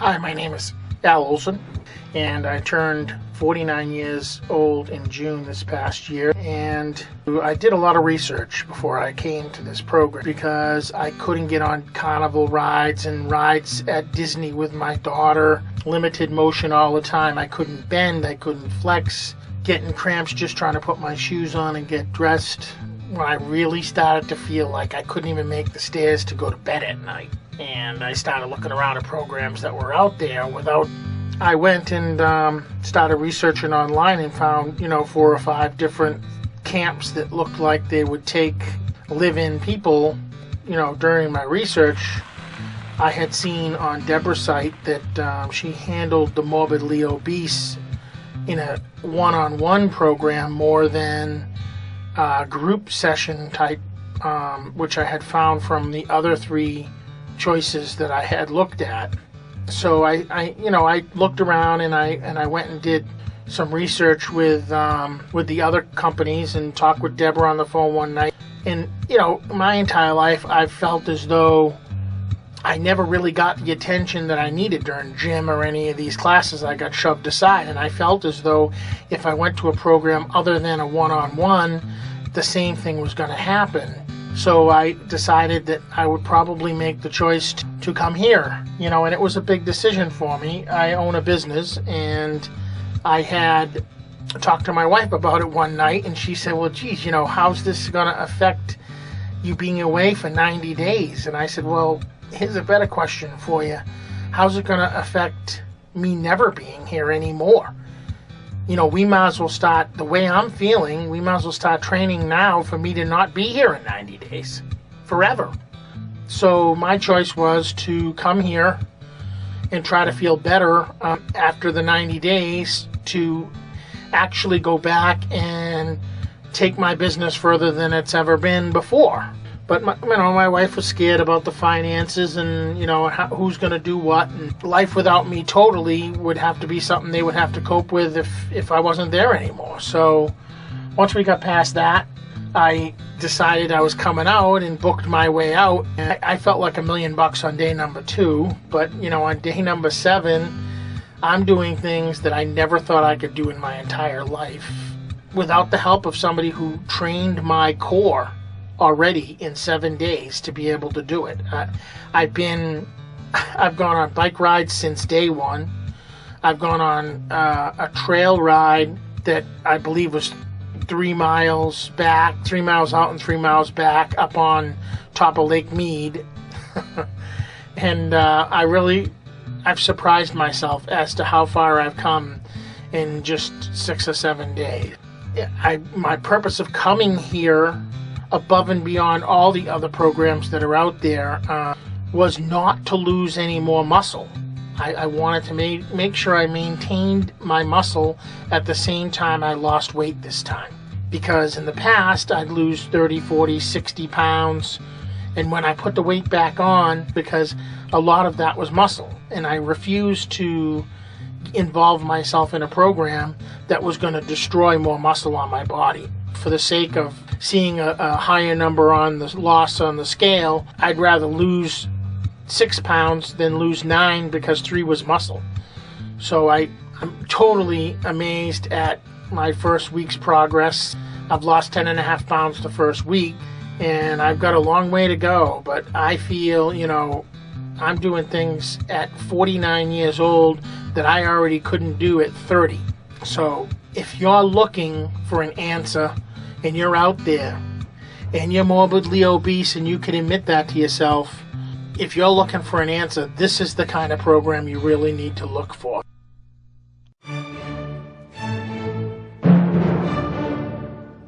Hi, my name is Al Olson, and I turned 49 years old in June this past year, and I did a lot of research before I came to this program because I couldn't get on carnival rides and rides at Disney with my daughter, limited motion all the time. I couldn't bend, I couldn't flex, getting cramps just trying to put my shoes on and get dressed. When I really started to feel like I couldn't even make the stairs to go to bed at night. And I started looking around at programs that were out there I went and started researching online and found, 4 or 5 different camps that looked like they would take live-in people. During my research, I had seen on Debra's site that she handled the morbidly obese in a one-on-one program more than group session type, which I had found from the other 3 choices that I had looked at. So I looked around and I went and did some research with the other companies and talked with Debra on the phone one night. And my entire life I've felt as though I never really got the attention that I needed during gym or any of these classes. I got shoved aside, and I felt as though if I went to a program other than a one-on-one, the same thing was going to happen. So I decided that I would probably make the choice to come here, and it was a big decision for me. I own a business, and I had talked to my wife about it one night, and she said, well, geez, how's this going to affect you being away for 90 days? And I said, well, here's a better question for you. How's it going to affect me never being here anymore? We might as well start, the way I'm feeling, we might as well start training now for me to not be here in 90 days, forever. So my choice was to come here and try to feel better after the 90 days to actually go back and take my business further than it's ever been before. But my wife was scared about the finances and, who's going to do what. And life without me totally would have to be something they would have to cope with if I wasn't there anymore. So once we got past that, I decided I was coming out and booked my way out. And I felt like $1 million on day number 2. But, on day number 7, I'm doing things that I never thought I could do in my entire life without the help of somebody who trained my core already in 7 days to be able to do it. I've gone on bike rides since day 1. I've gone on a trail ride that I believe was 3 miles back, 3 miles out and 3 miles back up on top of Lake Mead. And I've surprised myself as to how far I've come in just 6 or 7 days. My purpose of coming here above and beyond all the other programs that are out there was not to lose any more muscle. I wanted to make sure I maintained my muscle at the same time I lost weight this time. Because in the past, I'd lose 30, 40, 60 pounds. And when I put the weight back on, because a lot of that was muscle, and I refused to involve myself in a program that was going to destroy more muscle on my body. For the sake of seeing a higher number on the loss on the scale, I'd rather lose 6 pounds than lose 9 because 3 was muscle. So I'm totally amazed at my first week's progress. I've lost 10.5 pounds the first week, and I've got a long way to go, but I feel, I'm doing things at 49 years old that I already couldn't do at 30. So if you're looking for an answer and you're out there and you're morbidly obese and you can admit that to yourself, if you're looking for an answer, this is the kind of program you really need to look for.